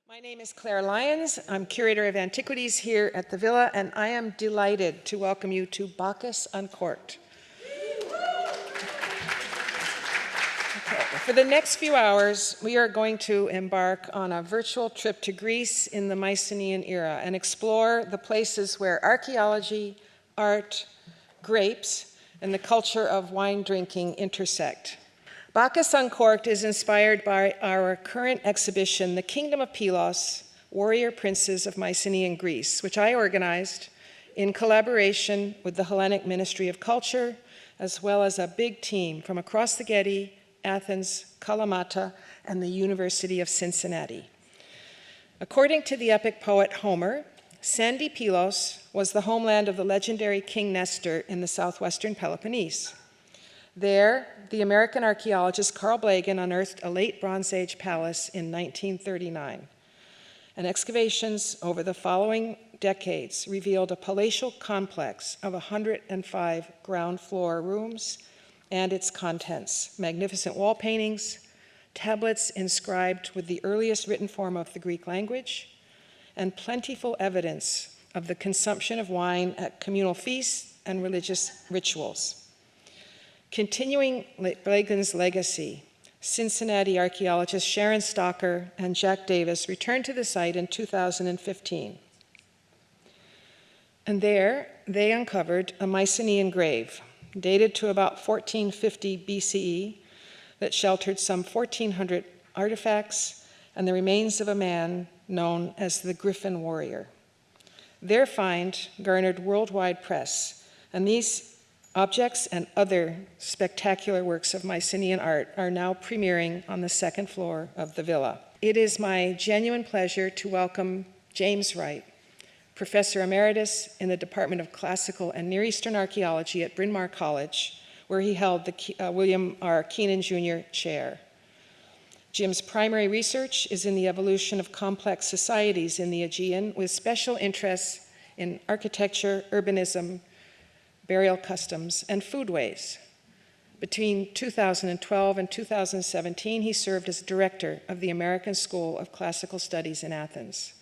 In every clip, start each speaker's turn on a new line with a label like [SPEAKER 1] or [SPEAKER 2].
[SPEAKER 1] My name is Claire Lyons. I'm Curator of Antiquities here at the Villa, and I am delighted to welcome you to Bacchus Uncorked. Okay. For the next few hours, we are going to embark on a virtual trip to Greece in the Mycenaean era and explore the places where archaeology, art, grapes, and the culture of wine drinking intersect. Bacchus Uncorked is inspired by our current exhibition, The Kingdom of Pylos, Warrior Princes of Mycenaean Greece, which I organized in collaboration with the Hellenic Ministry of Culture, as well as a big team from across the Getty, Athens, Kalamata, and the University of Cincinnati. According to the epic poet Homer, sandy Pylos was the homeland of the legendary King Nestor in the southwestern Peloponnese. There, the American archaeologist Carl Blagan unearthed a late Bronze Age palace in 1939. And excavations over the following decades revealed a palatial complex of 105 ground floor rooms and its contents, magnificent wall paintings, tablets inscribed with the earliest written form of the Greek language, and plentiful evidence of the consumption of wine at communal feasts and religious rituals. Continuing Blagan's legacy, Cincinnati archaeologists Sharon Stocker and Jack Davis returned to the site in 2015. And there, they uncovered a Mycenaean grave, dated to about 1450 BCE, that sheltered some 1,400 artifacts and the remains of a man known as the Griffin Warrior. Their find garnered worldwide press, and these objects and other spectacular works of Mycenaean art are now premiering on the second floor of the villa. It is my genuine pleasure to welcome James Wright, Professor Emeritus in the Department of Classical and Near Eastern Archaeology at Bryn Mawr College, where he held the William R. Keenan Jr. Chair. Jim's primary research is in the evolution of complex societies in the Aegean, with special interests in architecture, urbanism, burial customs, and foodways. Between 2012 and 2017, he served as director of the American School of Classical Studies in Athens.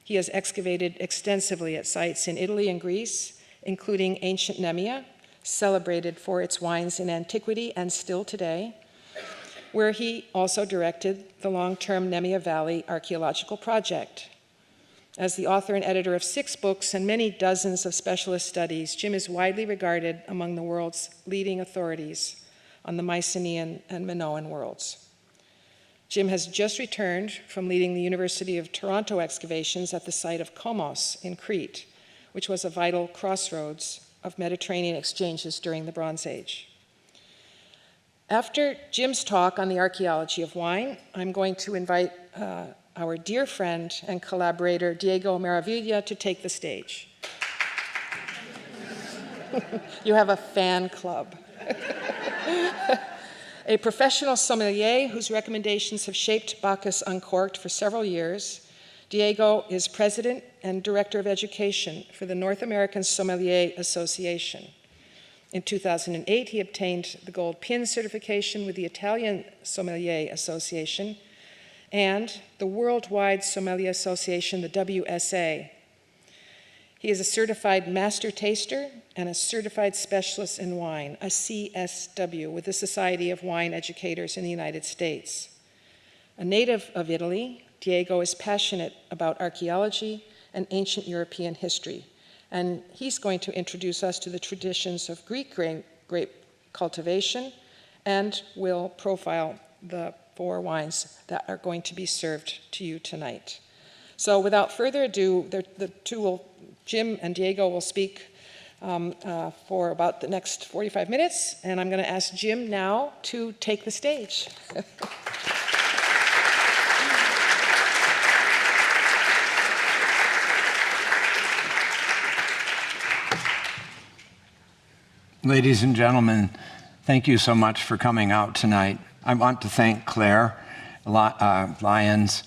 [SPEAKER 1] He has excavated extensively at sites in Italy and Greece, including ancient Nemea, celebrated for its wines in antiquity and still today, where he also directed the long-term Nemea Valley Archaeological Project. As the author and editor of 6 books and many dozens of specialist studies, Jim is widely regarded among the world's leading authorities on the Mycenaean and Minoan worlds. Jim has just returned from leading the University of Toronto excavations at the site of Komos in Crete, which was a vital crossroads of Mediterranean exchanges during the Bronze Age. After Jim's talk on the archaeology of wine, I'm going to invite our dear friend and collaborator, Diego Meraviglia, to take the stage. You have a fan club. A professional sommelier whose recommendations have shaped Bacchus Uncorked for several years, Diego is president and director of education for the North American Sommelier Association. In 2008, he obtained the Gold Pin certification with the Italian Sommelier Association and the Worldwide Sommelier Association, the WSA. He is a certified master taster and a certified specialist in wine, a CSW, with the Society of Wine Educators in the United States. A native of Italy, Diego is passionate about archaeology and ancient European history, and he's going to introduce us to the traditions of Greek grape cultivation and will profile the 4 wines that are going to be served to you tonight. So without further ado, Jim and Diego will speak for about the next 45 minutes, and I'm going to ask Jim now to take the stage.
[SPEAKER 2] Ladies and gentlemen, thank you so much for coming out tonight. I want to thank Claire Lyons,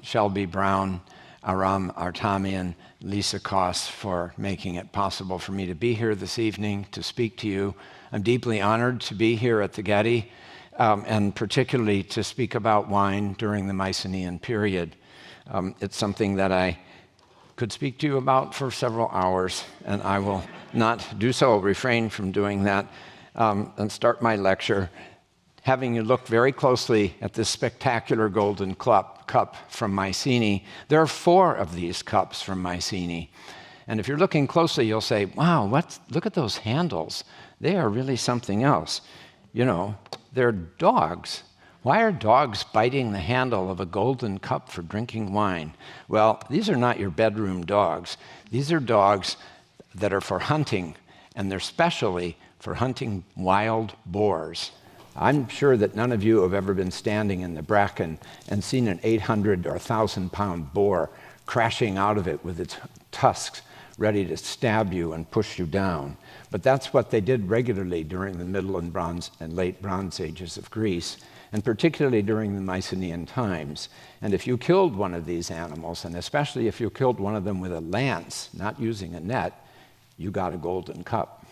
[SPEAKER 2] Shelby Brown, Aram Artamian, Lisa Koss for making it possible for me to be here this evening to speak to you. I'm deeply honored to be here at the Getty and particularly to speak about wine during the Mycenaean period. It's something that I could speak to you about for several hours, and I will not do so, refrain from doing that, and start my lecture having you look very closely at this spectacular golden cup from Mycenae. There are 4 of these cups from Mycenae. And if you're looking closely, you'll say, wow, look at those handles. They are really something else. You know, they're dogs. Why are dogs biting the handle of a golden cup for drinking wine? Well, these are not your bedroom dogs. These are dogs that are for hunting, and they're specially for hunting wild boars. I'm sure that none of you have ever been standing in the bracken and seen an 800 or 1,000-pound boar crashing out of it with its tusks ready to stab you and push you down. But that's what they did regularly during the Middle and Late Bronze Ages of Greece, and particularly during the Mycenaean times. And if you killed one of these animals, and especially if you killed one of them with a lance, not using a net, you got a golden cup.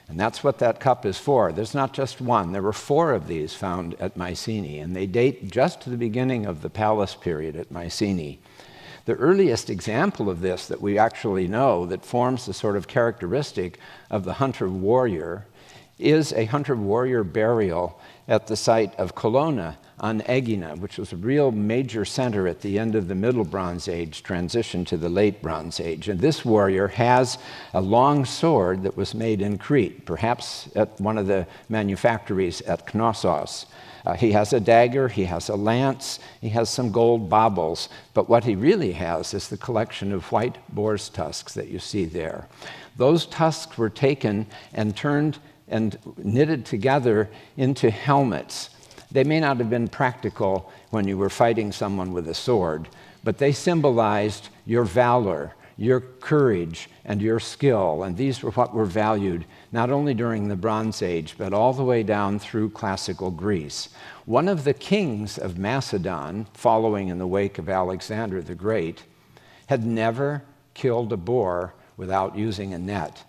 [SPEAKER 2] And that's what that cup is for. There's not just one. There were 4 of these found at Mycenae, and they date just to the beginning of the Pylos period at Mycenae. The earliest example of this that we actually know that forms the sort of characteristic of the hunter-warrior is a hunter-warrior burial at the site of Colonna on Aegina, which was a real major center at the end of the Middle Bronze Age, transition to the Late Bronze Age. And this warrior has a long sword that was made in Crete, perhaps at one of the manufactories at Knossos. He has a dagger, he has a lance, he has some gold baubles, but what he really has is the collection of white boar's tusks that you see there. Those tusks were taken and turned and knitted together into helmets. They may not have been practical when you were fighting someone with a sword, but they symbolized your valor, your courage, and your skill. And these were what were valued not only during the Bronze Age, but all the way down through classical Greece. One of the kings of Macedon, following in the wake of Alexander the Great, had never killed a boar without using a net.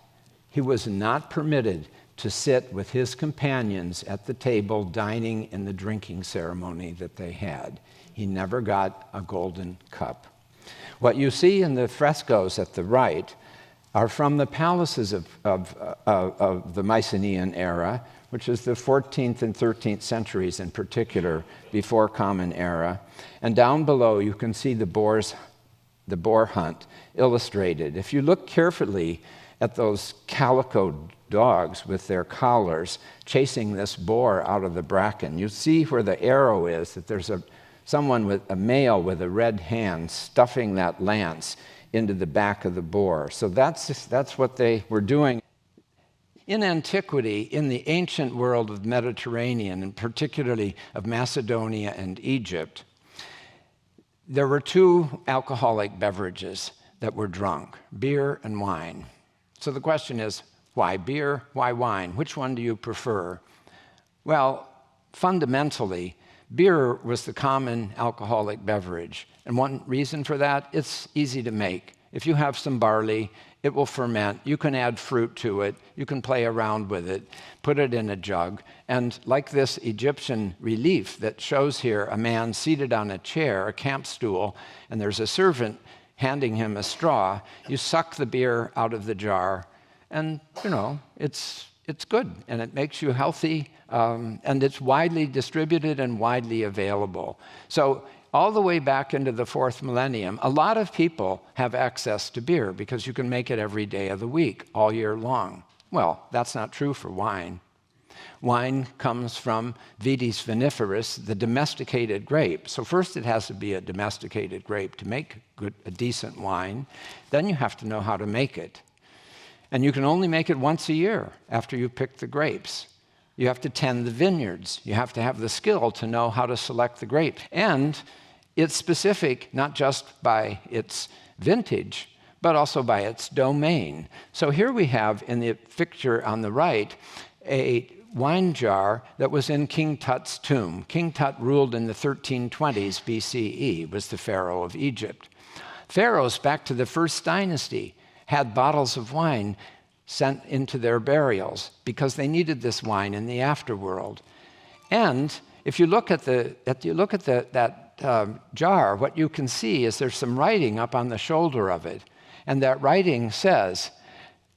[SPEAKER 2] He was not permitted to sit with his companions at the table dining in the drinking ceremony that they had. He never got a golden cup. What you see in the frescoes at the right are from the palaces of the Mycenaean era, which is the 14th and 13th centuries in particular, before Common Era. And down below you can see the boar hunt illustrated. If you look carefully at those calico dogs with their collars chasing this boar out of the bracken, you see where the arrow is, that there's someone with a male with a red hand stuffing that lance into the back of the boar. So that's what they were doing. In antiquity, in the ancient world of the Mediterranean, and particularly of Macedonia and Egypt, there were 2 alcoholic beverages that were drunk, beer and wine. So the question is, why beer? Why wine? Which one do you prefer? Well, fundamentally, beer was the common alcoholic beverage. And one reason for that, it's easy to make. If you have some barley, it will ferment. You can add fruit to it. You can play around with it, put it in a jug. And like this Egyptian relief that shows here a man seated on a chair, a camp stool, and there's a servant handing him a straw, you suck the beer out of the jar, and, you know, it's good, and it makes you healthy, and it's widely distributed and widely available. So all the way back into the 4th millennium, a lot of people have access to beer because you can make it every day of the week, all year long. Well, that's not true for wine. Wine comes from Vitis vinifera, the domesticated grape. So first it has to be a domesticated grape to make a decent wine. Then you have to know how to make it. And you can only make it once a year after you pick the grapes. You have to tend the vineyards. You have to have the skill to know how to select the grapes. And it's specific not just by its vintage, but also by its domain. So here we have in the picture on the right a wine jar that was in King Tut's tomb. King Tut ruled in the 1320s BCE, was the pharaoh of Egypt. Pharaohs back to the first dynasty had bottles of wine sent into their burials because they needed this wine in the afterworld. And if you look at that jar, what you can see is there's some writing up on the shoulder of it. And that writing says,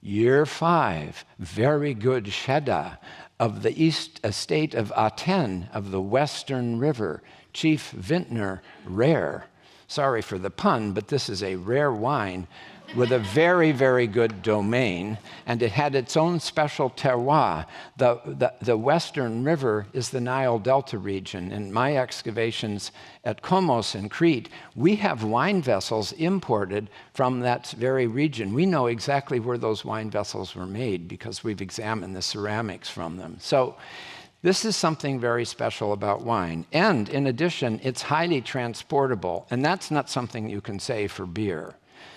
[SPEAKER 2] Year 5, very good Shedda, of the east estate of Aten of the Western River, Chief Vintner, rare. Sorry for the pun, but this is a rare wine with a very, very good domain, and it had its own special terroir. The Western River is the Nile Delta region. In my excavations at Komos in Crete, we have wine vessels imported from that very region. We know exactly where those wine vessels were made because we've examined the ceramics from them. So this is something very special about wine. And in addition, it's highly transportable, and that's not something you can say for beer.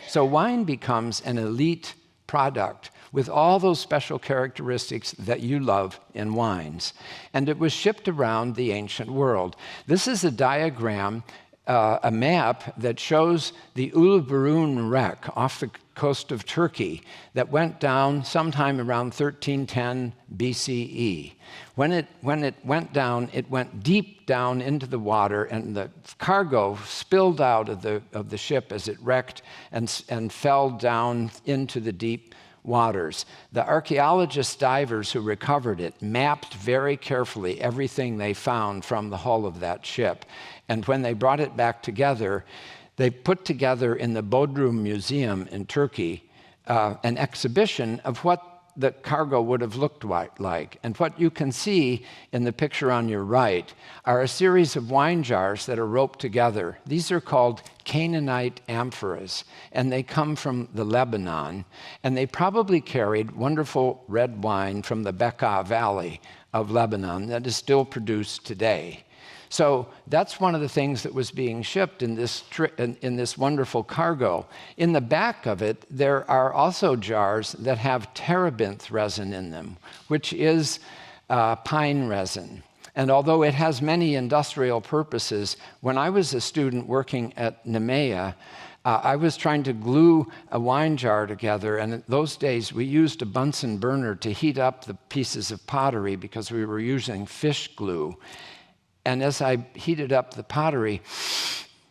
[SPEAKER 2] So wine becomes an elite product with all those special characteristics that you love in wines. And it was shipped around the ancient world. This is a diagram, a map that shows the Uluburun wreck off the coast of Turkey that went down sometime around 1310 BCE. When it went down, it went deep down into the water, and the cargo spilled out of the ship as it wrecked and fell down into the deep waters. The archaeologist divers who recovered it mapped very carefully everything they found from the hull of that ship. And when they brought it back together, they put together in the Bodrum Museum in Turkey an exhibition of what the cargo would have looked like. And what you can see in the picture on your right are a series of wine jars that are roped together. These are called Canaanite amphoras, and they come from the Lebanon. And they probably carried wonderful red wine from the Bekaa Valley of Lebanon that is still produced today. So that's one of the things that was being shipped in this wonderful cargo. In the back of it, there are also jars that have terebinth resin in them, which is pine resin. And although it has many industrial purposes, when I was a student working at Nemea, I was trying to glue a wine jar together, and in those days we used a Bunsen burner to heat up the pieces of pottery because we were using fish glue. And as I heated up the pottery,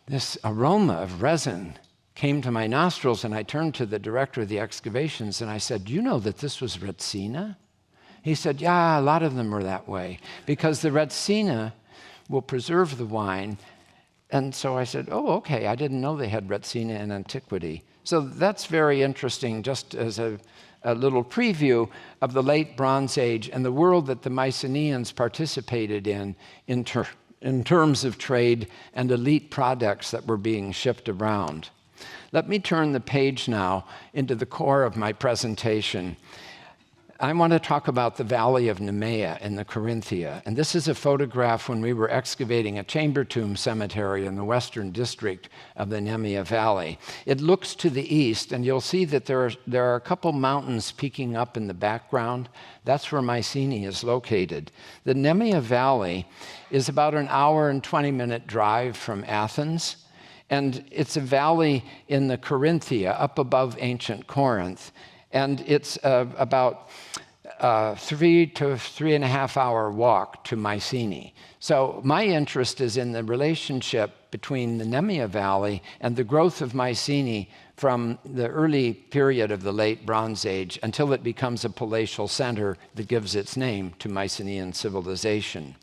[SPEAKER 2] this aroma of resin came to my nostrils, and I turned to the director of the excavations and I said, "Do you know that this was Retsina?" He said, "Yeah, a lot of them are that way because the Retsina will preserve the wine." And so I said, "Oh, okay, I didn't know they had Retsina in antiquity." So that's very interesting, just as a little preview of the late Bronze Age and the world that the Mycenaeans participated in terms of trade and elite products that were being shipped around. Let me turn the page now into the core of my presentation. I want to talk about the Valley of Nemea in the Corinthia. And this is a photograph when we were excavating a chamber tomb cemetery in the western district of the Nemea Valley. It looks to the east, and you'll see that there are a couple mountains peeking up in the background. That's where Mycenae is located. The Nemea Valley is about an hour and 20-minute drive from Athens. And it's a valley in the Corinthia, up above ancient Corinth. And it's about 3 to 3.5 hour walk to Mycenae. So my interest is in the relationship between the Nemea Valley and the growth of Mycenae from the early period of the late Bronze Age until it becomes a palatial center that gives its name to Mycenaean civilization.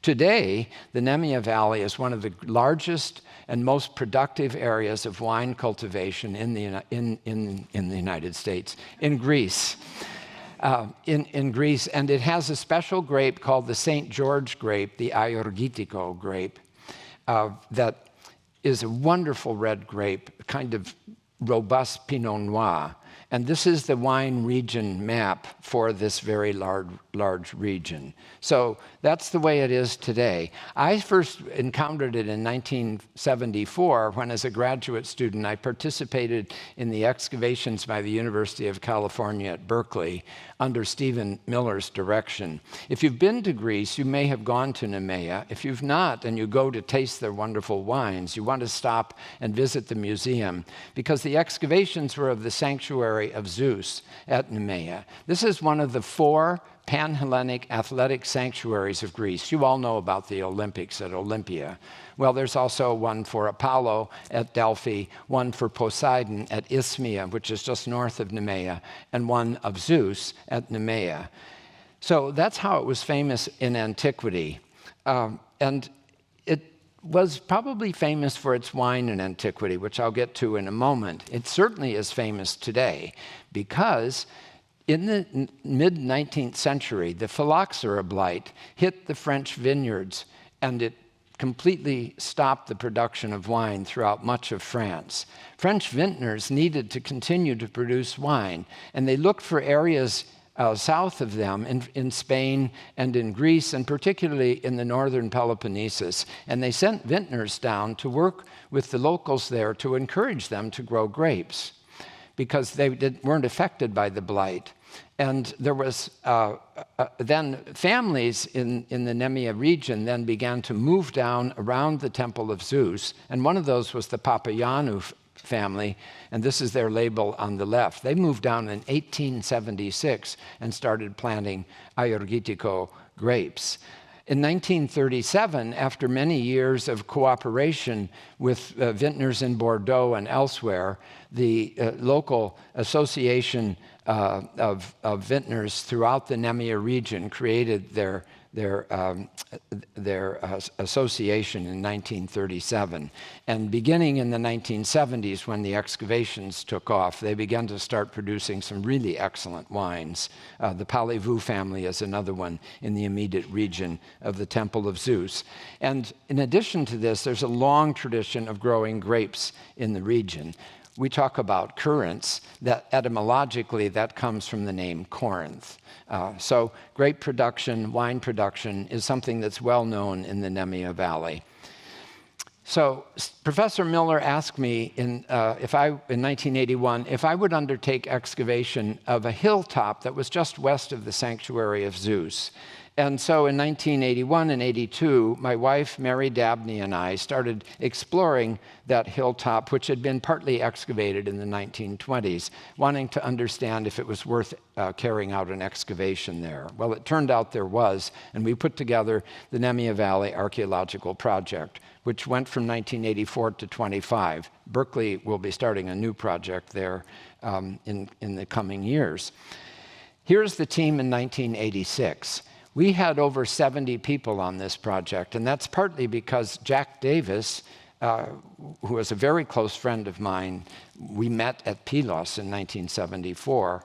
[SPEAKER 2] Today, the Nemea Valley is one of the largest and most productive areas of wine cultivation in the United States, in Greece. In Greece, and it has a special grape called the St. George grape, the Aiorgitiko grape, that is a wonderful red grape, kind of robust Pinot Noir. And this is the wine region map for this very large region. So that's the way it is today. I first encountered it in 1974 when, as a graduate student, I participated in the excavations by the University of California at Berkeley under Stephen Miller's direction. If you've been to Greece, you may have gone to Nemea. If you've not, and you go to taste their wonderful wines, you want to stop and visit the museum, because the excavations were of the sanctuary of Zeus at Nemea. This is one of the 4 pan-Hellenic athletic sanctuaries of Greece. You all know about the Olympics at Olympia. Well, there's also one for Apollo at Delphi, one for Poseidon at Isthmia, which is just north of Nemea, and one of Zeus at Nemea. So that's how it was famous in antiquity. And it was probably famous for its wine in antiquity, which I'll get to in a moment. It certainly is famous today because in the mid-19th century, the phylloxera blight hit the French vineyards, and it completely stopped the production of wine throughout much of France. French vintners needed to continue to produce wine, and they looked for areas south of them in Spain and in Greece, and particularly in the northern Peloponnesus. And they sent vintners down to work with the locals there to encourage them to grow grapes because they weren't affected by the blight. And there was then families in the Nemea region then began to move down around the Temple of Zeus, and one of those was the Papagiannou family, and this is their label on the left. They moved down in 1876 and started planting Ayurgitico grapes. In 1937, after many years of cooperation with vintners in Bordeaux and elsewhere, the local association of vintners throughout the Nemea region created their association in 1937. And beginning in the 1970s, when the excavations took off, they began to start producing some really excellent wines. The Palais-Vaux family is another one in the immediate region of the Temple of Zeus. And in addition to this, there's a long tradition of growing grapes in the region. We talk about currants, that etymologically that comes from the name Corinth. So grape production, wine production is something that's well known in the Nemea Valley. So Professor Miller asked me in 1981 if I would undertake excavation of a hilltop that was just west of the sanctuary of Zeus. And so in 1981 and 82, my wife, Mary Dabney, and I started exploring that hilltop, which had been partly excavated in the 1920s, wanting to understand if it was worth carrying out an excavation there. Well, it turned out there was, and we put together the Nemea Valley Archaeological Project, which went from 1984 to 25. Berkeley will be starting a new project there in the coming years. Here's the team in 1986. We had over 70 people on this project, and that's partly because Jack Davis, who was a very close friend of mine, we met at Pylos in 1974,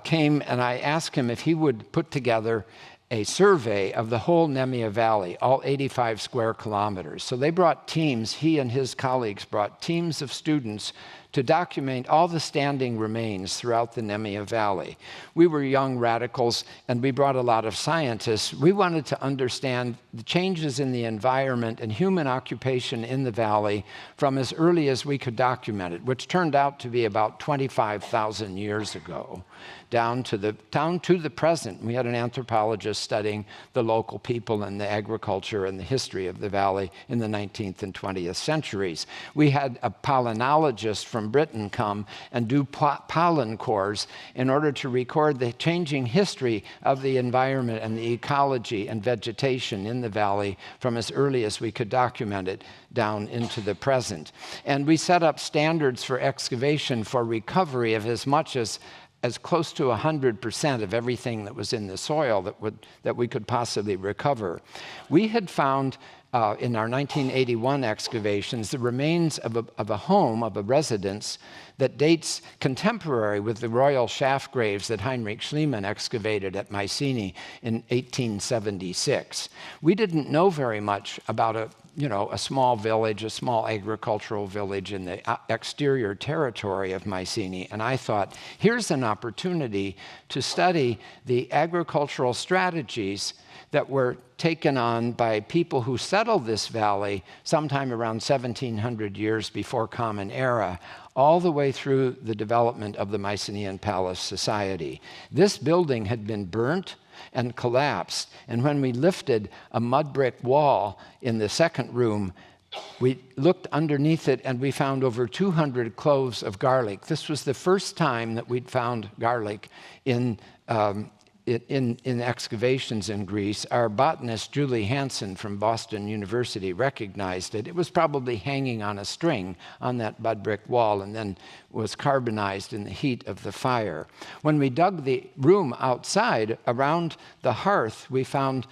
[SPEAKER 2] came, and I asked him if he would put together a survey of the whole Nemea Valley, all 85 square kilometers. So they brought teams, he and his colleagues brought teams of students to document all the standing remains throughout the Nemea Valley. We were young radicals, and we brought a lot of scientists. We wanted to understand the changes in the environment and human occupation in the valley from as early as we could document it, which turned out to be about 25,000 years ago, down to the present. We had an anthropologist studying the local people and the agriculture and the history of the valley in the 19th and 20th centuries. We had a palynologist from Britain come and do pollen cores in order to record the changing history of the environment and the ecology and vegetation in the valley from as early as we could document it down into the present. And we set up standards for excavation for recovery of as much as close to 100% of everything that was in the soil that we could possibly recover. We had found in our 1981 excavations the remains of a home, of a residence that dates contemporary with the royal shaft graves that Heinrich Schliemann excavated at Mycenaean in 1876. We didn't know very much about a small village, a small agricultural village in the exterior territory of Mycenaean. And I thought, here's an opportunity to study the agricultural strategies that were taken on by people who settled this valley sometime around 1700 years before Common Era, all the way through the development of the Mycenaean Palace Society. This building had been burnt and collapsed, and when we lifted a mud brick wall in the second room, we looked underneath it and we found over 200 cloves of garlic. This was the first time that we'd found garlic in in excavations in Greece, our botanist Julie Hansen from Boston University recognized it. It was probably hanging on a string on that mud brick wall and then was carbonized in the heat of the fire. When we dug the room outside around the hearth, we found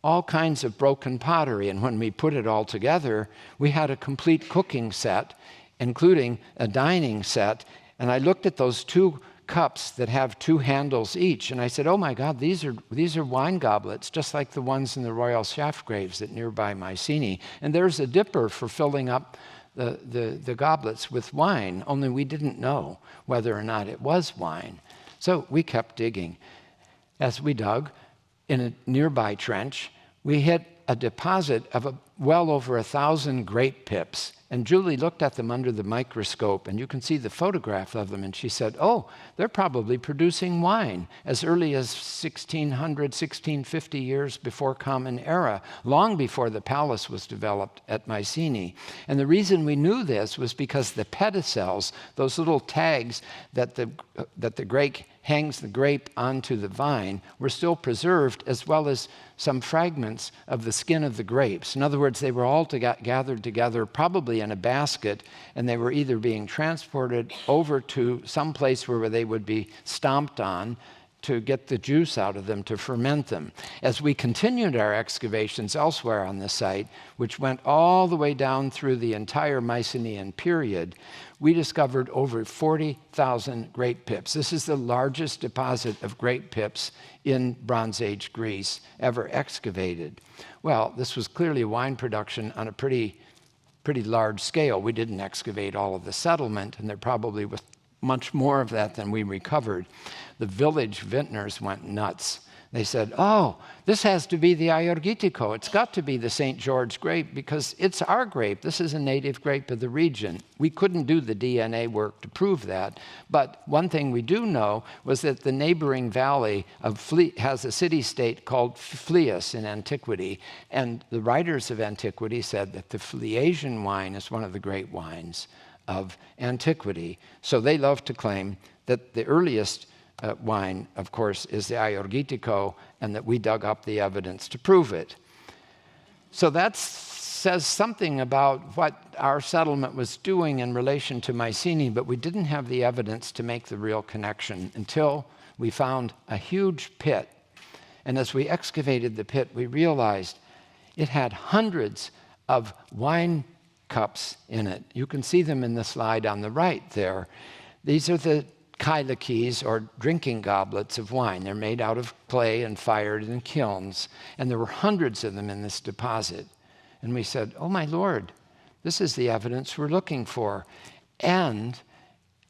[SPEAKER 2] all kinds of broken pottery, and when we put it all together, we had a complete cooking set, including a dining set. And I looked at those two cups that have two handles each, and I said, oh my God, these are wine goblets, just like the ones in the royal shaft graves at nearby Mycenae. And there's a dipper for filling up the goblets with wine, only we didn't know whether or not it was wine. So we kept digging. As we dug in a nearby trench, we hit a deposit of well over 1,000 grape pips. And Julie looked at them under the microscope, and you can see the photograph of them, and she said, oh, they're probably producing wine as early as 1600, 1650 years before Common Era, long before the palace was developed at Mycenae. And the reason we knew this was because the pedicels, those little tags that the grape hangs the grape onto the vine, were still preserved, as well as some fragments of the skin of the grapes. In other words, they were all gathered together, probably in a basket, and they were either being transported over to some place where they would be stomped on to get the juice out of them, to ferment them. As we continued our excavations elsewhere on the site, which went all the way down through the entire Mycenaean period, we discovered over 40,000 grape pips. This is the largest deposit of grape pips in Bronze Age Greece ever excavated. Well, this was clearly wine production on a pretty large scale. We didn't excavate all of the settlement, and there probably was much more of that than we recovered. The village vintners went nuts. They said, oh, this has to be the Archaeologist. It's got to be the St. George grape because it's our grape. This is a native grape of the region. We couldn't do the DNA work to prove that. But one thing we do know was that the neighboring valley of has a city-state called Phlius in antiquity. And the writers of antiquity said that the Phliasian wine is one of the great wines of antiquity. So they love to claim that the earliest wine, of course, is the Archaeologist, and that we dug up the evidence to prove it. So that says something about what our settlement was doing in relation to Mycenae, but we didn't have the evidence to make the real connection until we found a huge pit. And as we excavated the pit, we realized it had hundreds of wine cups in it. You can see them in the slide on the right there. These are the kylakes, or drinking goblets of wine. They're made out of clay and fired in kilns, and there were hundreds of them in this deposit. And we said, oh my Lord, this is the evidence we're looking for. And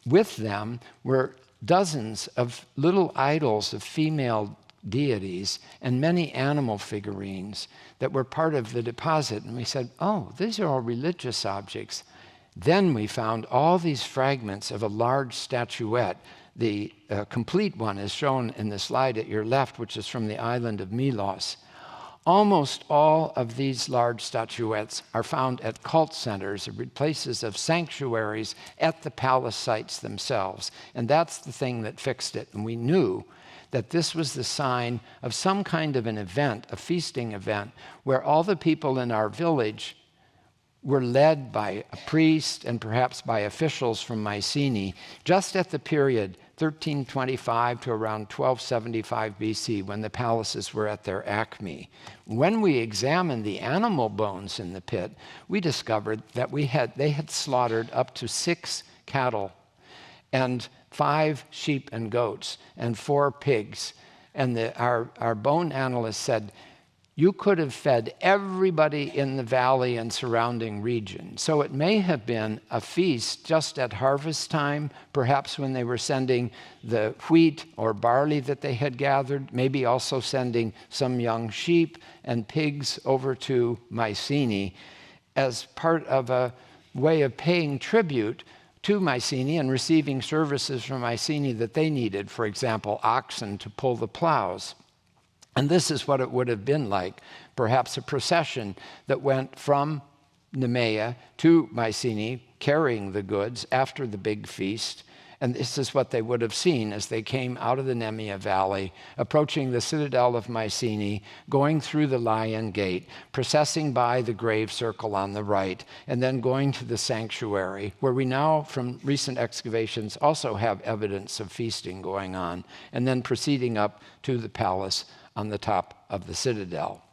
[SPEAKER 2] with them were dozens of little idols of female deities and many animal figurines that were part of the deposit. And we said, oh, these are all religious objects. Then we found all these fragments of a large statuette. The complete one is shown in the slide at your left, which is from the island of Pylos. Almost all of these large statuettes are found at cult centers, places of sanctuaries at the palace sites themselves. And that's the thing that fixed it. And we knew that this was the sign of some kind of an event, a feasting event, where all the people in our village were led by a priest and perhaps by officials from Mycenae, just at the period 1325 to around 1275 BC, when the palaces were at their acme. When we examined the animal bones in the pit, we discovered that they had slaughtered up to 6 cattle and 5 sheep and goats and 4 pigs. And our bone analyst said, you could have fed everybody in the valley and surrounding region. So it may have been a feast just at harvest time, perhaps when they were sending the wheat or barley that they had gathered, maybe also sending some young sheep and pigs over to Mycenae as part of a way of paying tribute to Mycenae and receiving services from Mycenae that they needed, for example, oxen to pull the plows. And this is what it would have been like, perhaps a procession that went from Nemea to Mycenae, carrying the goods after the big feast, And this is what they would have seen as they came out of the Nemea Valley, approaching the citadel of Mycenae, going through the Lion Gate, processing by the grave circle on the right, and then going to the sanctuary, where we now, from recent excavations, also have evidence of feasting going on, and then proceeding up to the palace on the top of the citadel.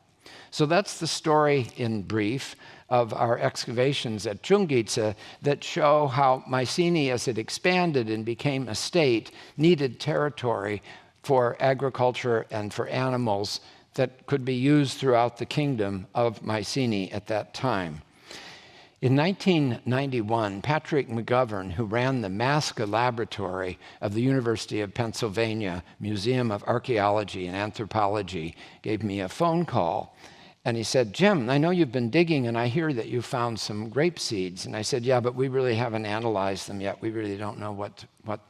[SPEAKER 2] So that's the story in brief of our excavations at Chungitsa that show how Mycenae, as it expanded and became a state, needed territory for agriculture and for animals that could be used throughout the kingdom of Mycenae at that time. In 1991, Patrick McGovern, who ran the Masca Laboratory of the University of Pennsylvania Museum of Archaeology and Anthropology, gave me a phone call. And he said, "Jim, I know you've been digging, and I hear that you found some grape seeds." And I said, "Yeah, but we really haven't analyzed them yet. We really don't know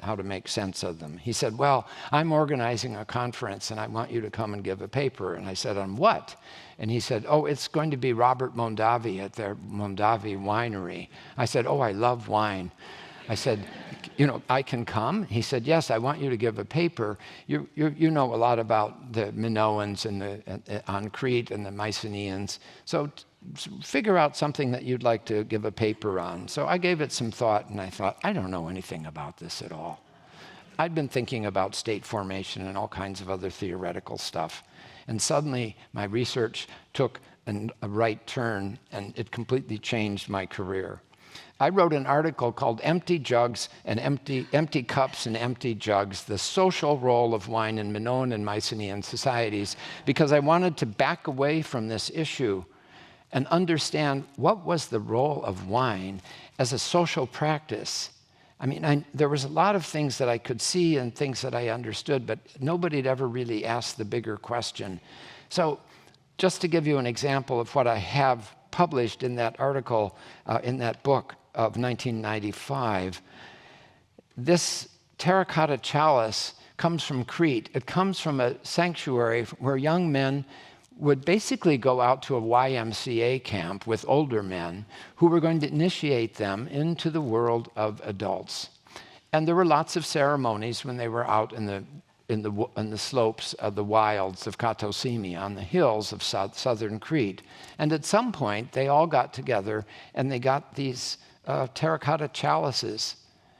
[SPEAKER 2] how to make sense of them." He said, "Well, I'm organizing a conference, and I want you to come and give a paper." And I said, "On what?" And he said, "Oh, it's going to be Robert Mondavi at their Mondavi winery." I said, "Oh, I love wine." I said, "You know, I can come?" He said, "Yes, I want you to give a paper. You know a lot about the Minoans and on Crete and the Mycenaeans. So figure out something that you'd like to give a paper on." So I gave it some thought, and I thought, I don't know anything about this at all. I'd been thinking about state formation and all kinds of other theoretical stuff. And suddenly my research took a right turn, and it completely changed my career. I wrote an article called Empty Jugs and Empty Cups and Empty Jugs, the social role of wine in Minoan and Mycenaean societies, because I wanted to back away from this issue and understand what was the role of wine as a social practice. I mean, there was a lot of things that I could see and things that I understood, but nobody had ever really asked the bigger question. So just to give you an example of what I have published in that article, in that book of 1995, this terracotta chalice comes from Crete. It comes from a sanctuary where young men would basically go out to a YMCA camp with older men who were going to initiate them into the world of adults. And there were lots of ceremonies when they were out in the slopes of the wilds of Katosimi, on the hills of southern Crete. And at some point, they all got together and they got these terracotta chalices.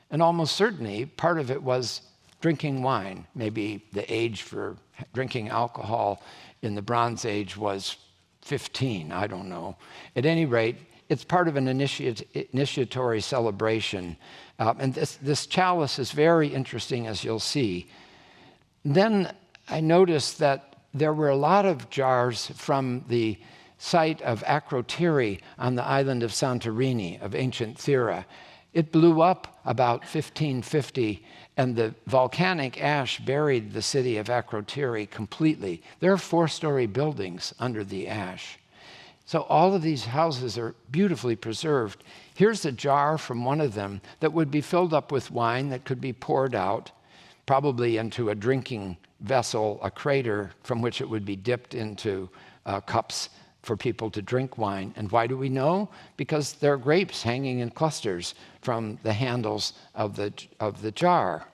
[SPEAKER 2] And almost certainly, part of it was drinking wine. Maybe the age for drinking alcohol in the Bronze Age was 15, I don't know. At any rate, it's part of an initiatory celebration. And this chalice is very interesting, as you'll see. Then I noticed that there were a lot of jars from the site of Akrotiri on the island of Santorini, of ancient Thera. It blew up about 1550, and the volcanic ash buried the city of Akrotiri completely. There are 4-story buildings under the ash. So all of these houses are beautifully preserved. Here's a jar from one of them that would be filled up with wine that could be poured out, probably into a drinking vessel, a crater from which it would be dipped into cups for people to drink wine. And why do we know? Because there are grapes hanging in clusters from the handles of the jar.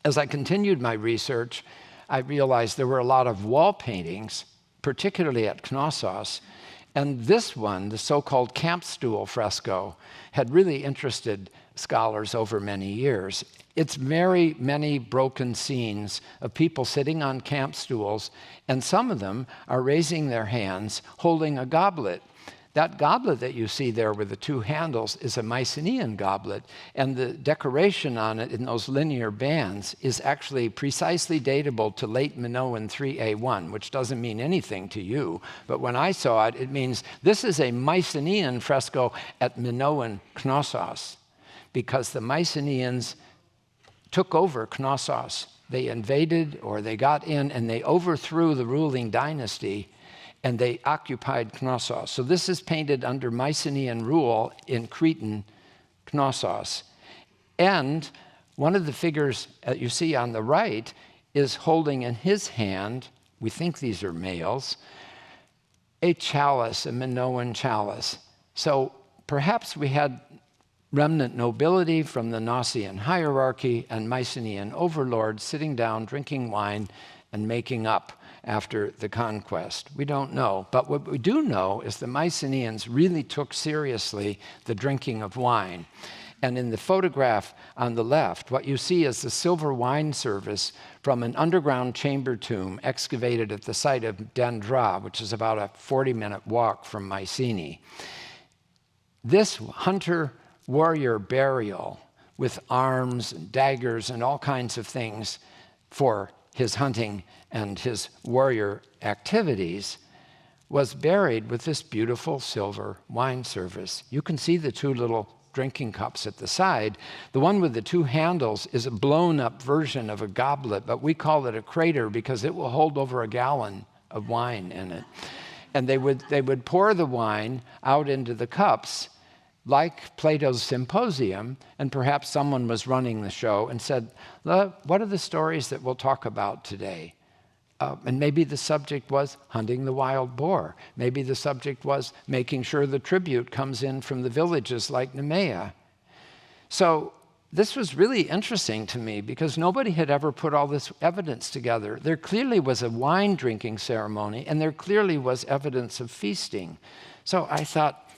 [SPEAKER 2] As I continued my research, I realized there were a lot of wall paintings, particularly at Knossos. And this one, the so-called camp stool fresco, had really interested scholars over many years. It's very many broken scenes of people sitting on camp stools, and some of them are raising their hands, holding a goblet. That goblet that you see there with the 2 handles is a Mycenaean goblet, and the decoration on it in those linear bands is actually precisely datable to late Minoan 3A1, which doesn't mean anything to you, but when I saw it, it means this is a Mycenaean fresco at Minoan Knossos, because the Mycenaeans took over Knossos. They invaded, or they got in, and they overthrew the ruling dynasty, and they occupied Knossos. So this is painted under Mycenaean rule in Cretan Knossos. And one of the figures that you see on the right is holding in his hand, we think these are males, a chalice, a Minoan chalice. So perhaps we had remnant nobility from the Gnossian hierarchy and Mycenaean overlords sitting down, drinking wine, and making up after the conquest. We don't know. But what we do know is the Mycenaeans really took seriously the drinking of wine. And in the photograph on the left, what you see is the silver wine service from an underground chamber tomb excavated at the site of Dendra, which is about a 40-minute walk from Mycenae. This hunter-warrior burial with arms and daggers and all kinds of things for his hunting and his warrior activities was buried with this beautiful silver wine service. You can see the two little drinking cups at the side. The one with the two handles is a blown-up version of a goblet, but we call it a crater because it will hold over a gallon of wine in it. And they would pour the wine out into the cups like Plato's Symposium, and perhaps someone was running the show and said, what are the stories that we'll talk about today? And maybe the subject was hunting the wild boar. Maybe the subject was making sure the tribute comes in from the villages like Nemea. So this was really interesting to me because nobody had ever put all this evidence together. There clearly was a wine drinking ceremony, and there clearly was evidence of feasting. So I thought,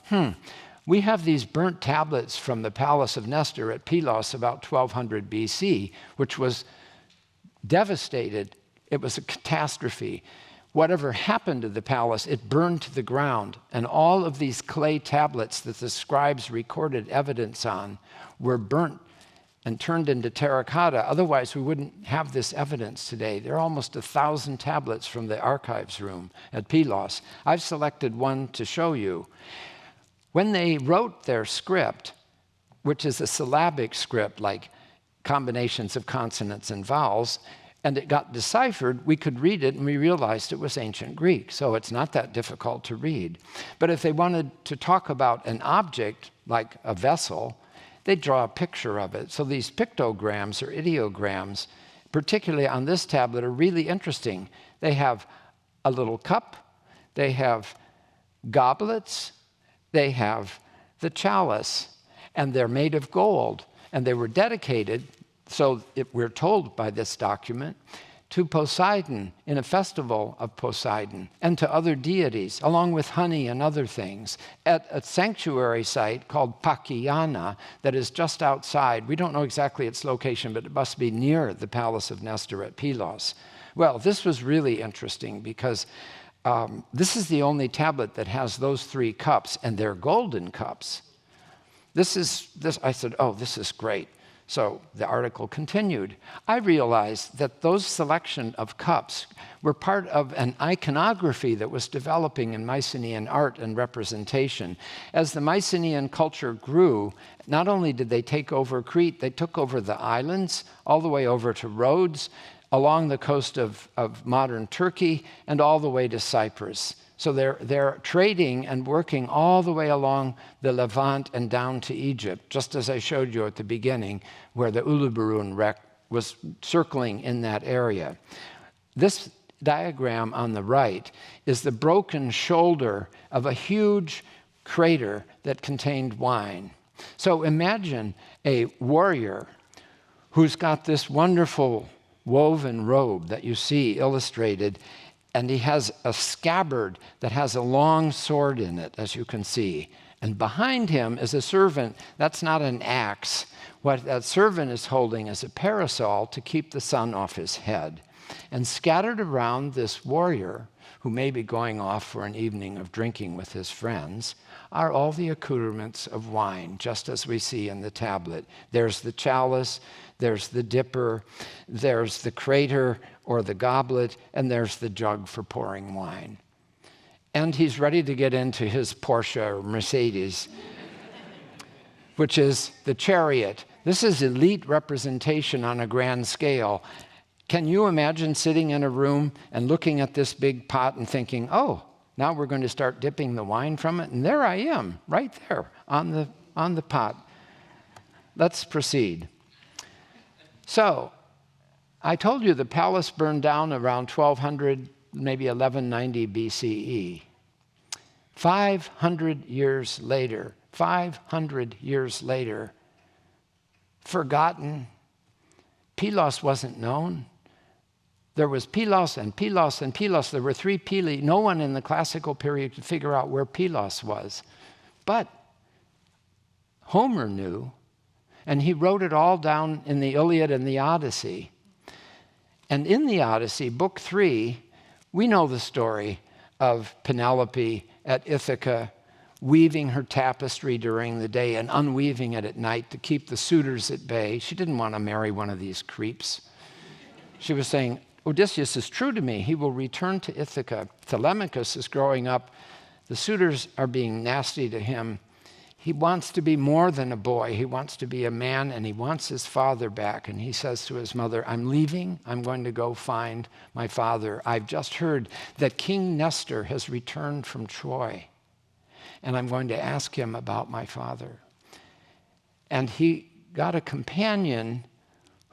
[SPEAKER 2] we have these burnt tablets from the palace of Nestor at Pylos about 1200 BC, which was devastated. It was a catastrophe. Whatever happened to the palace, it burned to the ground. And all of these clay tablets that the scribes recorded evidence on were burnt and turned into terracotta. Otherwise, we wouldn't have this evidence today. There are almost 1,000 tablets from the archives room at Pylos. I've selected one to show you. When they wrote their script, which is a syllabic script, like combinations of consonants and vowels, and it got deciphered, we could read it and we realized it was ancient Greek, so it's not that difficult to read. But if they wanted to talk about an object, like a vessel, they'd draw a picture of it. So these pictograms or ideograms, particularly on this tablet, are really interesting. They have a little cup, they have goblets, they have the chalice, and they're made of gold, and they were dedicated, so we're told by this document, to Poseidon in a festival of Poseidon and to other deities, along with honey and other things, at a sanctuary site called Pakiana that is just outside. We don't know exactly its location, but it must be near the palace of Nestor at Pylos. Well, this was really interesting because this is the only tablet that has those three cups, and they're golden cups. I said, oh, this is great. So the article continued. I realized that those selection of cups were part of an iconography that was developing in Mycenaean art and representation. As the Mycenaean culture grew, not only did they take over Crete, they took over the islands, all the way over to Rhodes, along the coast of modern Turkey, and all the way to Cyprus. So they're trading and working all the way along the Levant and down to Egypt, just as I showed you at the beginning, where the Uluburun wreck was circling in that area. This diagram on the right is the broken shoulder of a huge crater that contained wine. So imagine a warrior who's got this wonderful woven robe that you see illustrated, and he has a scabbard that has a long sword in it, as you can see. And behind him is a servant. That's not an axe. What that servant is holding is a parasol to keep the sun off his head. And scattered around this warrior, who may be going off for an evening of drinking with his friends, are all the accoutrements of wine, just as we see in the tablet. There's the chalice, there's the dipper, there's the crater or the goblet, and there's the jug for pouring wine. And he's ready to get into his Porsche or Mercedes, which is the chariot. This is elite representation on a grand scale. Can you imagine sitting in a room and looking at this big pot and thinking, oh, now we're going to start dipping the wine from it? And there I am, right there on the pot. Let's proceed. So I told you the palace burned down around 1200, maybe 1190 BCE. 500 years later, 500 years later, forgotten. Pylos wasn't known. There was Pylos and Pylos and Pylos. There were three Pyli. No one in the classical period could figure out where Pylos was. But Homer knew, and he wrote it all down in the Iliad and the Odyssey. And in the Odyssey, Book 3, we know the story of Penelope at Ithaca, weaving her tapestry during the day and unweaving it at night to keep the suitors at bay. She didn't want to marry one of these creeps. She was saying, Odysseus is true to me. He will return to Ithaca. Telemachus is growing up. The suitors are being nasty to him. He wants to be more than a boy. He wants to be a man, and he wants his father back. And he says to his mother, I'm leaving. I'm going to go find my father. I've just heard that King Nestor has returned from Troy, and I'm going to ask him about my father. And he got a companion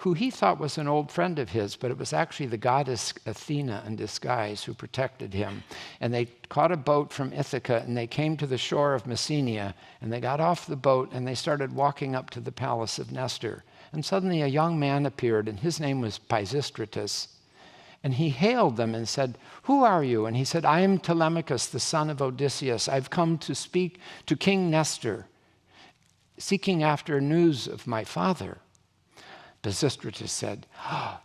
[SPEAKER 2] who he thought was an old friend of his, but it was actually the goddess Athena in disguise who protected him. And they caught a boat from Ithaca, and they came to the shore of Mycenaean, and they got off the boat, and they started walking up to the palace of Nestor. And suddenly a young man appeared, and his name was Pisistratus. And he hailed them and said, who are you? And he said, I am Telemachus, the son of Odysseus. I've come to speak to King Nestor, seeking after news of my father. Pisistratus said,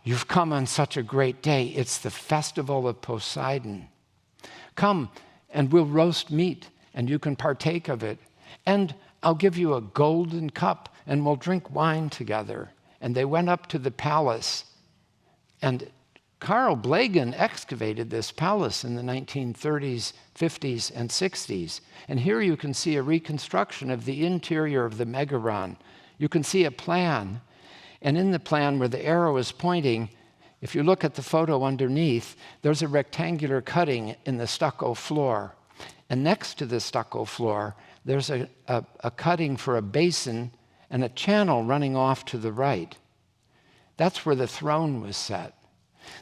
[SPEAKER 2] you've come on such a great day. It's the festival of Poseidon. Come, and we'll roast meat, and you can partake of it. And I'll give you a golden cup, and we'll drink wine together. And they went up to the palace. And Carl Blegen excavated this palace in the 1930s, 50s, and 60s. And here you can see a reconstruction of the interior of the Megaron. You can see a plan. And in the plan where the arrow is pointing, if you look at the photo underneath, there's a rectangular cutting in the stucco floor. And next to the stucco floor, there's a cutting for a basin and a channel running off to the right. That's where the throne was set.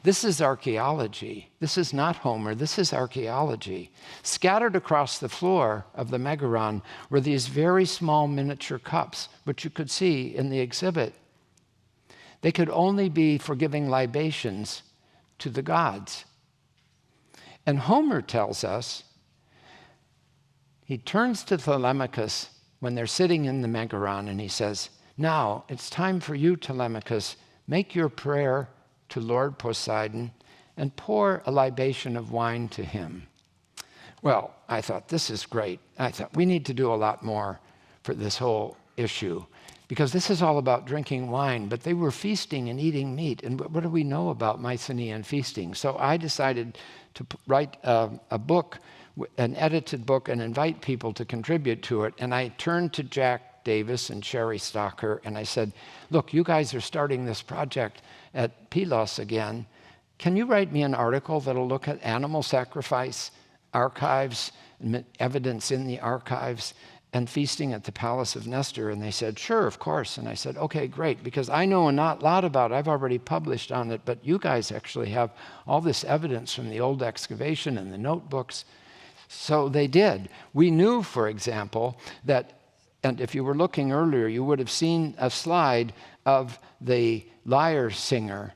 [SPEAKER 2] This is archaeology. This is not Homer. This is archaeology. Scattered across the floor of the Megaron were these very small miniature cups, which you could see in the exhibit. They could only be for giving libations to the gods. And Homer tells us, he turns to Telemachus when they're sitting in the Megaron, and he says, now it's time for you, Telemachus, make your prayer to Lord Poseidon and pour a libation of wine to him. Well, I thought, this is great. I thought, we need to do a lot more for this whole issue, because this is all about drinking wine, but they were feasting and eating meat. And what do we know about Mycenaean feasting? So I decided to write a book, an edited book, and invite people to contribute to it. And I turned to Jack Davis and Sherry Stocker, and I said, look, you guys are starting this project at Pylos again. Can you write me an article that'll look at animal sacrifice, archives, evidence in the archives, and feasting at the palace of Nestor? And they said, sure, of course. And I said, okay, great, because I know a lot about it. I've already published on it, but you guys actually have all this evidence from the old excavation and the notebooks. So they did. We knew, for example, that, and if you were looking earlier, you would have seen a slide of the lyre singer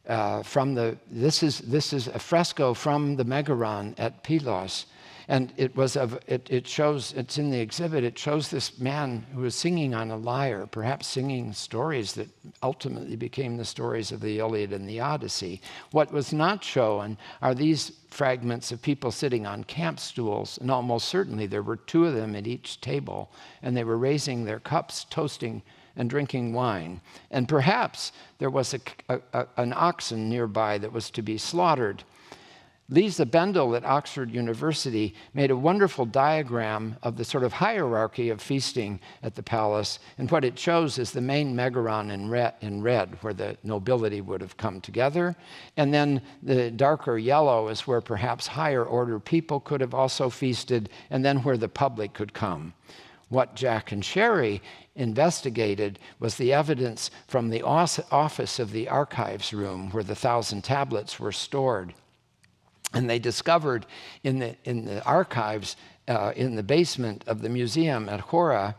[SPEAKER 2] this is a fresco from the Megaron at Pylos. And it shows, it's in the exhibit, it shows this man who was singing on a lyre, perhaps singing stories that ultimately became the stories of the Iliad and the Odyssey. What was not shown are these fragments of people sitting on camp stools, and almost certainly there were two of them at each table, and they were raising their cups, toasting and drinking wine. And perhaps there was an oxen nearby that was to be slaughtered. Lisa Bendel at Oxford University made a wonderful diagram of the sort of hierarchy of feasting at the palace, and what it shows is the main Megaron in red, where the nobility would have come together, and then the darker yellow is where perhaps higher order people could have also feasted, and then where the public could come. What Jack and Sherry investigated was the evidence from the office of the archives room, where the 1,000 tablets were stored. And they discovered in the archives in the basement of the museum at Hora,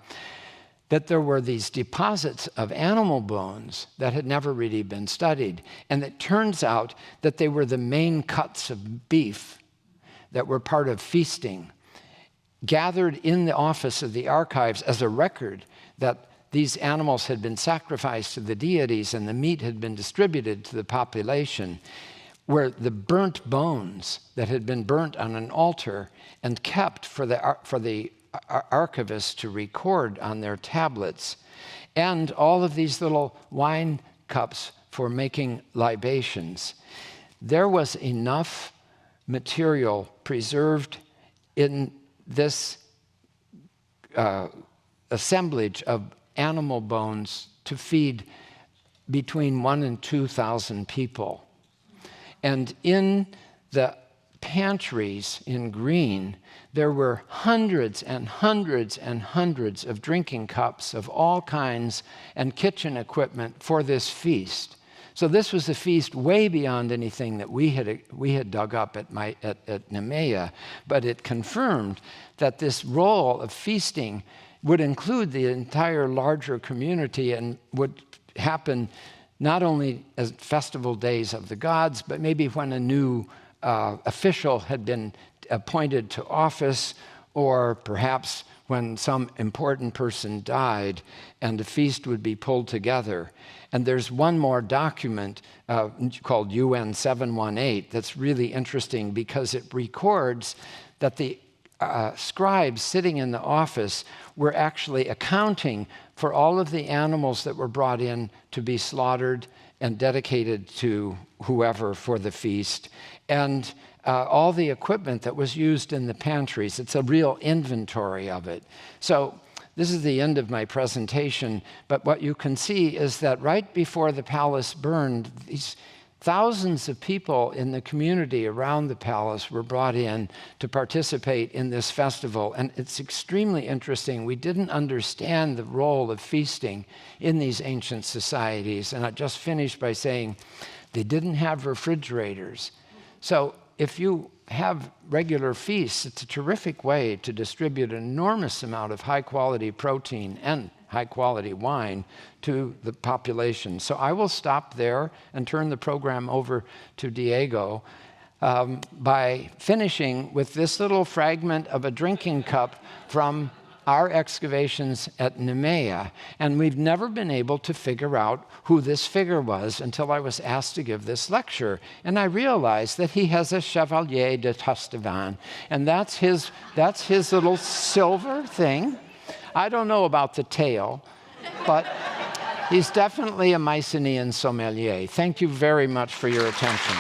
[SPEAKER 2] that there were these deposits of animal bones that had never really been studied. And it turns out that they were the main cuts of beef that were part of feasting, gathered in the office of the archives as a record that these animals had been sacrificed to the deities and the meat had been distributed to the population, were the burnt bones that had been burnt on an altar and kept for the archivists to record on their tablets, and all of these little wine cups for making libations. There was enough material preserved in this assemblage of animal bones to feed between 1,000 and 2,000 people. And in the pantries in green, there were hundreds and hundreds and hundreds of drinking cups of all kinds and kitchen equipment for this feast. So this was a feast way beyond anything that we had dug up at Nemea, but it confirmed that this role of feasting would include the entire larger community and would happen not only as festival days of the gods, but maybe when a new official had been appointed to office, or perhaps when some important person died and the feast would be pulled together. And there's one more document called UN 718 that's really interesting because it records that the scribes sitting in the office were actually accounting for all of the animals that were brought in to be slaughtered and dedicated to whoever for the feast, and all the equipment that was used in the pantries. It's a real inventory of it. So this is the end of my presentation, but what you can see is that right before the palace burned, these thousands of people in the community around the palace were brought in to participate in this festival. And it's extremely interesting. We didn't understand the role of feasting in these ancient societies. And I just finished by saying they didn't have refrigerators. So if you have regular feasts, it's a terrific way to distribute an enormous amount of high-quality protein and high-quality wine to the population. So I will stop there and turn the program over to Diego by finishing with this little fragment of a drinking cup from our excavations at Nemea. And we've never been able to figure out who this figure was until I was asked to give this lecture. And I realized that he has a Chevalier de Tostevin, and that's his little silver thing. I don't know about the tail, but he's definitely a Mycenaean sommelier. Thank you very much for your attention.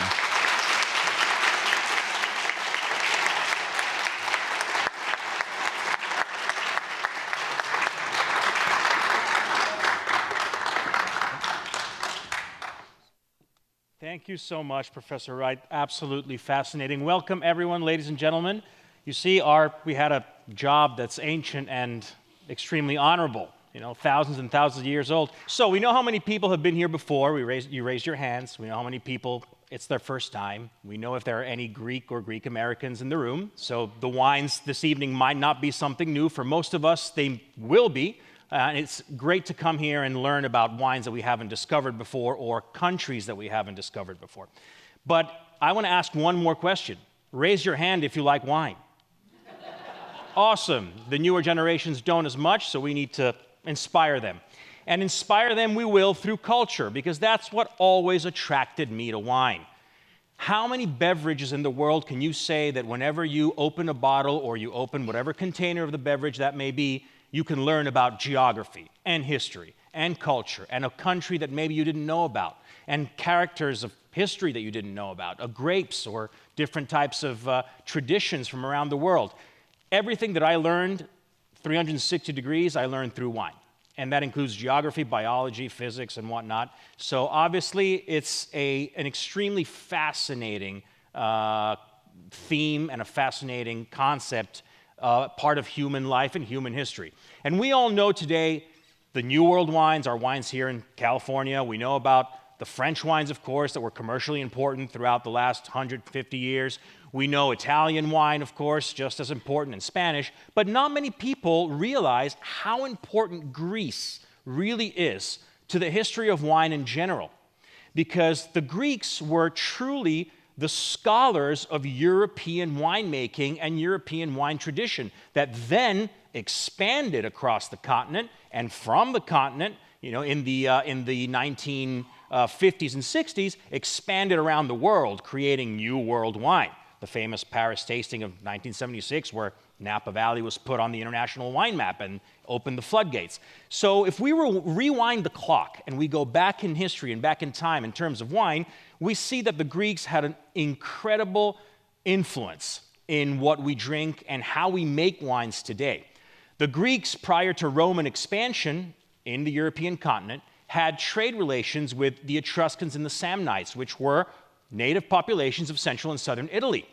[SPEAKER 3] Thank you so much, Professor Wright. Absolutely fascinating. Welcome, everyone, ladies and gentlemen. You see, we had a job that's ancient and extremely honorable, thousands and thousands of years old. So we know how many people have been here before. You raised your hands. We know how many people, it's their first time. We know if there are any Greek or Greek Americans in the room. So the wines this evening might not be something new. For most of us, they will be. And it's great to come here and learn about wines that we haven't discovered before or countries that we haven't discovered before. But I want to ask one more question. Raise your hand if you like wine. Awesome. The newer generations don't as much, so we need to inspire them. And inspire them we will through culture, because that's what always attracted me to wine. How many beverages in the world can you say that whenever you open a bottle or you open whatever container of the beverage that may be, you can learn about geography and history and culture and a country that maybe you didn't know about and characters of history that you didn't know about, grapes or different types of traditions from around the world. Everything that I learned, 360 degrees, I learned through wine. And that includes geography, biology, physics, and whatnot. So obviously, it's an extremely fascinating theme and a fascinating concept, part of human life and human history. And we all know today the New World wines, our wines here in California. We know about the French wines, of course, that were commercially important throughout the last 150 years. We know Italian wine, of course, just as important, and Spanish, but not many people realize how important Greece really is to the history of wine in general, because the Greeks were truly the scholars of European winemaking and European wine tradition that then expanded across the continent, and from the continent, in the 1950s and 60s, expanded around the world, creating New World wine. The famous Paris tasting of 1976, where Napa Valley was put on the international wine map and opened the floodgates. So if we rewind the clock and we go back in history and back in time in terms of wine, we see that the Greeks had an incredible influence in what we drink and how we make wines today. The Greeks, prior to Roman expansion in the European continent, had trade relations with the Etruscans and the Samnites, which were native populations of central and southern Italy.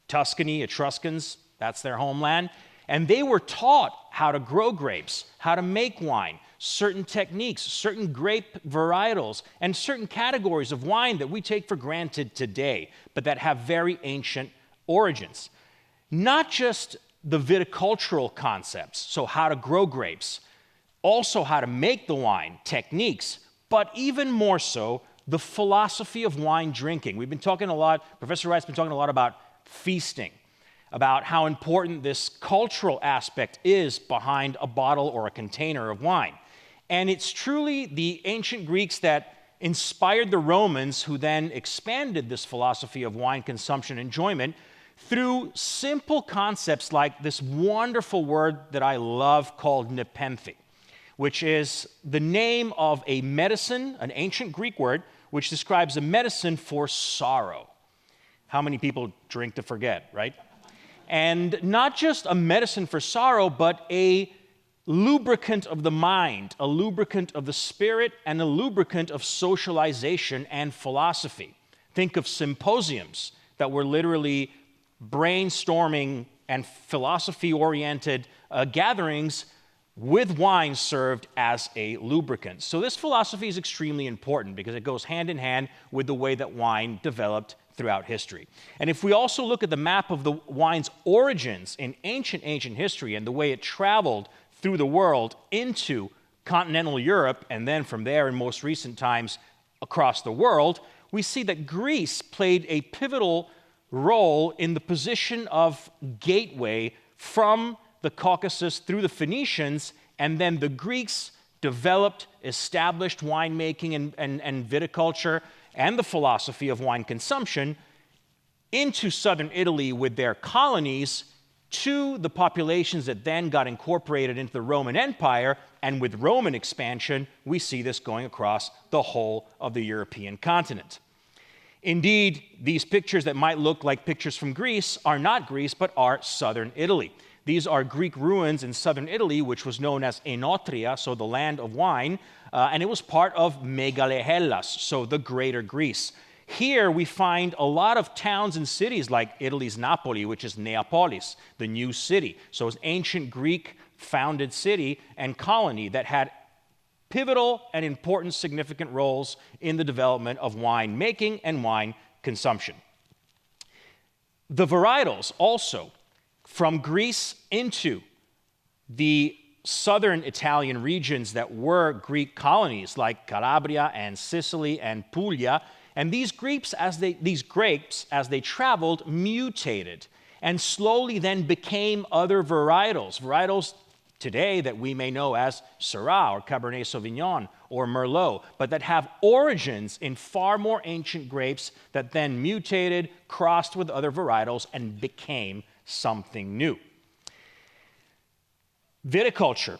[SPEAKER 3] Tuscany, Etruscans, that's their homeland. And they were taught how to grow grapes, how to make wine, certain techniques, certain grape varietals, and certain categories of wine that we take for granted today, but that have very ancient origins. Not just the viticultural concepts, so how to grow grapes, also how to make the wine, techniques, but even more so, the philosophy of wine drinking. We've been talking a lot, Professor Wright's been talking a lot about feasting, about how important this cultural aspect is behind a bottle or a container of wine. And it's truly the ancient Greeks that inspired the Romans, who then expanded this philosophy of wine consumption enjoyment through simple concepts like this wonderful word that I love called nepenthe, which is the name of a medicine, an ancient Greek word, which describes a medicine for sorrow. How many people drink to forget, right? And not just a medicine for sorrow, but a lubricant of the mind, a lubricant of the spirit, and a lubricant of socialization and philosophy. Think of symposiums that were literally brainstorming and philosophy-oriented gatherings with wine served as a lubricant. So this philosophy is extremely important because it goes hand in hand with the way that wine developed throughout history. And if we also look at the map of the wine's origins in ancient history and the way it traveled through the world into continental Europe, and then from there in most recent times across the world, we see that Greece played a pivotal role in the position of gateway from the Caucasus through the Phoenicians, and then the Greeks developed, established winemaking and viticulture and the philosophy of wine consumption into southern Italy with their colonies to the populations that then got incorporated into the Roman Empire, and with Roman expansion, we see this going across the whole of the European continent. Indeed, these pictures that might look like pictures from Greece are not Greece, but are southern Italy. These are Greek ruins in southern Italy, which was known as Enotria, so the land of wine, and it was part of Megale Hellas, so the greater Greece. Here we find a lot of towns and cities like Italy's Napoli, which is Neapolis, the new city. So it's an ancient Greek founded city and colony that had pivotal and important significant roles in the development of wine making and wine consumption. The varietals also from Greece into the southern Italian regions that were Greek colonies like Calabria and Sicily and Puglia, and these grapes as they traveled mutated and slowly then became other varietals today that we may know as Syrah or Cabernet Sauvignon or Merlot, but that have origins in far more ancient grapes that then mutated, crossed with other varietals, and became something new. Viticulture,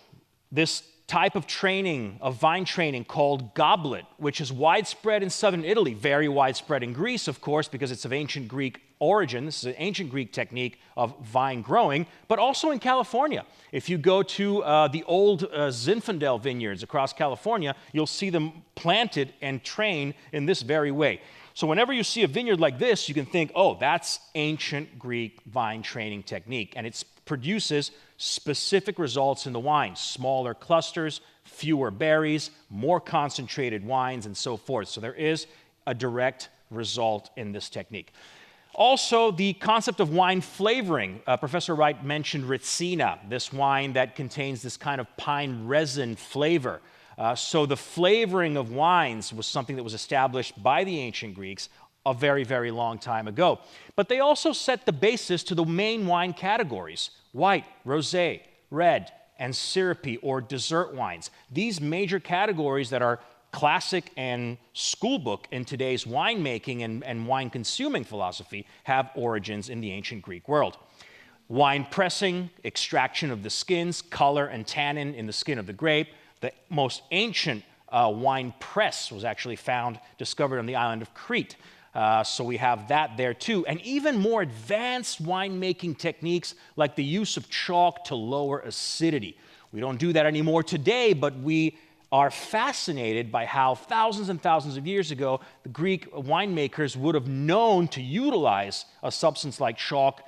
[SPEAKER 3] this type of training, of vine training called Goblet, which is widespread in southern Italy, very widespread in Greece, of course, because it's of ancient Greek origin. This is an ancient Greek technique of vine growing, but also in California. If you go to the old Zinfandel vineyards across California, you'll see them planted and trained in this very way. So whenever you see a vineyard like this, you can think, oh, that's ancient Greek vine training technique, and it produces specific results in the wine, smaller clusters, fewer berries, more concentrated wines, and so forth. So there is a direct result in this technique. Also, the concept of wine flavoring. Professor Wright mentioned Retsina, this wine that contains this kind of pine resin flavor. So the flavoring of wines was something that was established by the ancient Greeks a very, very long time ago. But they also set the basis to the main wine categories: white, rosé, red, and syrupy or dessert wines. These major categories that are classic and schoolbook in today's winemaking and wine consuming philosophy have origins in the ancient Greek world. Wine pressing, extraction of the skins, color and tannin in the skin of the grape. The most ancient wine press was actually discovered on the island of Crete. So we have that there too. And even more advanced winemaking techniques like the use of chalk to lower acidity. We don't do that anymore today, but we are fascinated by how thousands and thousands of years ago, the Greek winemakers would have known to utilize a substance like chalk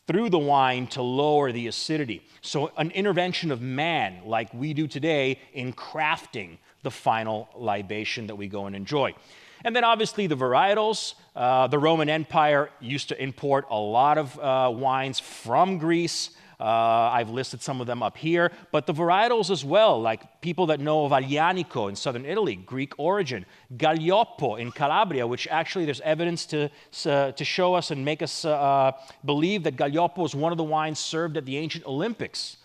[SPEAKER 3] through the wine to lower the acidity. So an intervention of man, like we do today, in crafting the final libation that we go and enjoy. And then obviously the varietals. The Roman Empire used to import a lot of wines from Greece. I've listed some of them up here, but the varietals as well, like people that know of Aglianico in southern Italy, Greek origin, Gaglioppo in Calabria, which actually there's evidence to show us and make us believe that Gaglioppo was one of the wines served at the ancient Olympics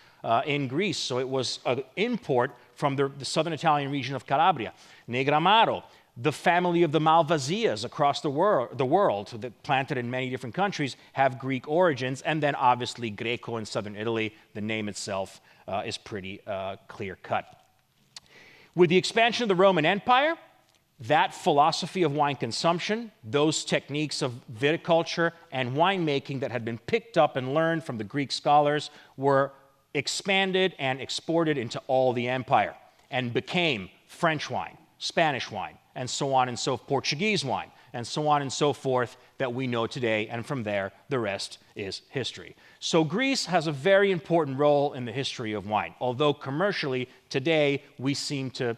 [SPEAKER 3] in Greece, so it was an import from the southern Italian region of Calabria. Negramaro, the family of the Malvasias across the world that planted in many different countries have Greek origins, and then obviously Greco in southern Italy. The name itself is pretty clear-cut. With the expansion of the Roman Empire, that philosophy of wine consumption, those techniques of viticulture and winemaking that had been picked up and learned from the Greek scholars were expanded and exported into all the empire and became French wine, Spanish wine, and so on and so forth, Portuguese wine, and so on and so forth that we know today, and from there, the rest is history. So Greece has a very important role in the history of wine, although commercially, today, we seem to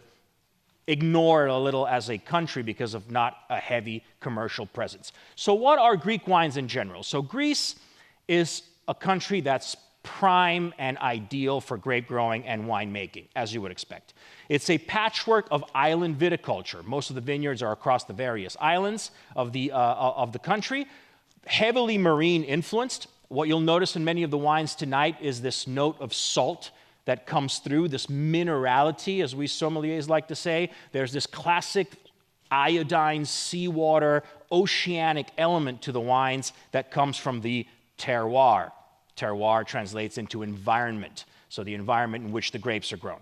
[SPEAKER 3] ignore it a little as a country because of not a heavy commercial presence. So what are Greek wines in general? So Greece is a country that's prime and ideal for grape growing and winemaking, as you would expect. It's a patchwork of island viticulture. Most of the vineyards are across the various islands of the country, heavily marine influenced. What you'll notice in many of the wines tonight is this note of salt that comes through, this minerality, as we sommeliers like to say. There's this classic iodine, seawater, oceanic element to the wines that comes from the terroir. Terroir translates into environment, so the environment in which the grapes are grown.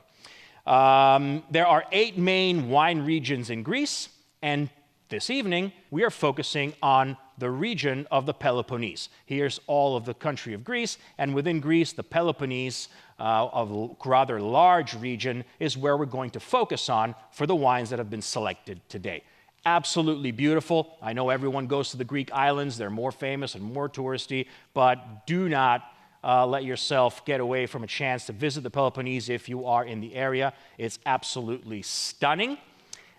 [SPEAKER 3] There are 8 main wine regions in Greece, and this evening we are focusing on the region of the Peloponnese. Here's all of the country of Greece, and within Greece, the Peloponnese, a rather large region, is where we're going to focus on for the wines that have been selected today. Absolutely beautiful. I know everyone goes to the Greek islands. They're more famous and more touristy, but do not let yourself get away from a chance to visit the Peloponnese if you are in the area. It's absolutely stunning.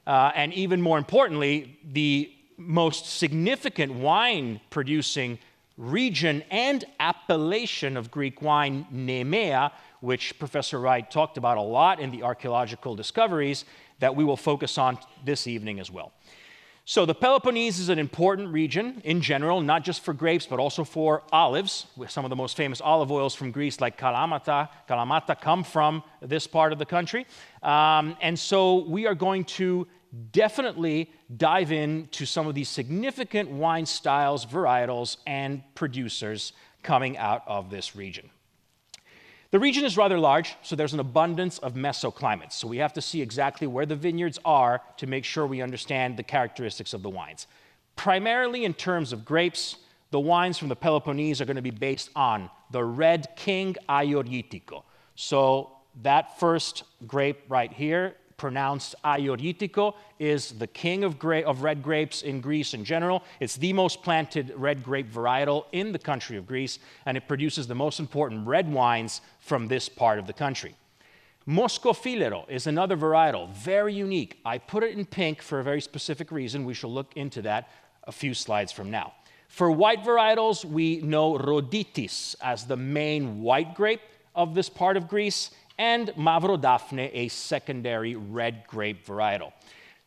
[SPEAKER 3] And even more importantly, the most significant wine-producing region and appellation of Greek wine, Nemea, which Professor Wright talked about a lot in the archaeological discoveries, that we will focus on this evening as well. So the Peloponnese is an important region in general, not just for grapes, but also for olives. Some of the most famous olive oils from Greece, like Kalamata, come from this part of the country. And so we are going to definitely dive into some of these significant wine styles, varietals, and producers coming out of this region. The region is rather large, so there's an abundance of mesoclimates. So we have to see exactly where the vineyards are to make sure we understand the characteristics of the wines. Primarily in terms of grapes, the wines from the Peloponnese are going to be based on the Red King Aioritico. So that first grape right here, pronounced Aioritico, is the king of red grapes in Greece in general. It's the most planted red grape varietal in the country of Greece, and it produces the most important red wines from this part of the country. Moscofilero is another varietal, very unique. I put it in pink for a very specific reason. We shall look into that a few slides from now. For white varietals, we know Rhoditis as the main white grape of this part of Greece, and Mavrodaphne, a secondary red grape varietal.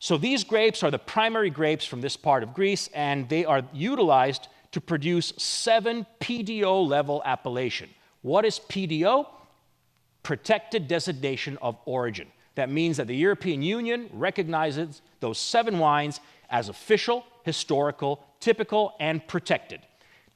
[SPEAKER 3] So these grapes are the primary grapes from this part of Greece, and they are utilized to produce 7 PDO level appellation. What is PDO? Protected designation of origin. That means that the European Union recognizes those 7 wines as official, historical, typical, and protected.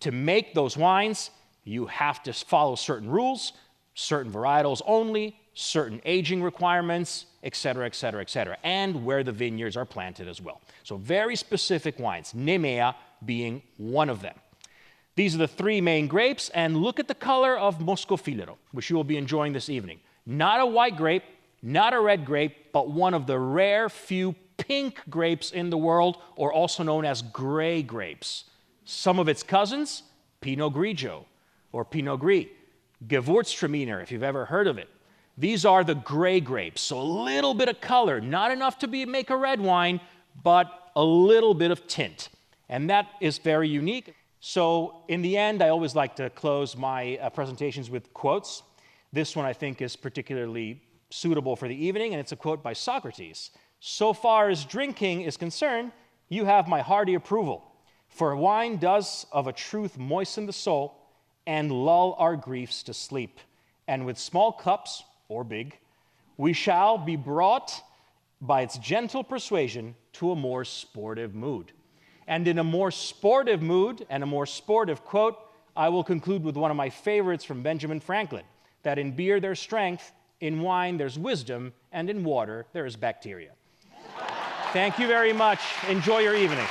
[SPEAKER 3] To make those wines, you have to follow certain rules, certain varietals only, certain aging requirements, et cetera, et cetera, et cetera, and where the vineyards are planted as well. So very specific wines, Nemea being one of them. These are the 3 main grapes, and look at the color of Moscofilero, which you will be enjoying this evening. Not a white grape, not a red grape, but one of the rare few pink grapes in the world, or also known as gray grapes. Some of its cousins, Pinot Grigio or Pinot Gris, Gewürztraminer, if you've ever heard of it. These are the gray grapes, so a little bit of color, not enough to make a red wine, but a little bit of tint. And that is very unique. So in the end, I always like to close my presentations with quotes. This one I think is particularly suitable for the evening, and it's a quote by Socrates. "So far as drinking is concerned, you have my hearty approval. For wine does of a truth moisten the soul and lull our griefs to sleep. And with small cups, or big, we shall be brought by its gentle persuasion to a more sportive mood." And in a more sportive mood and a more sportive quote, I will conclude with one of my favorites from Benjamin Franklin, that in beer there's strength, in wine there's wisdom, and in water there is bacteria. Thank you very much. Enjoy your evening.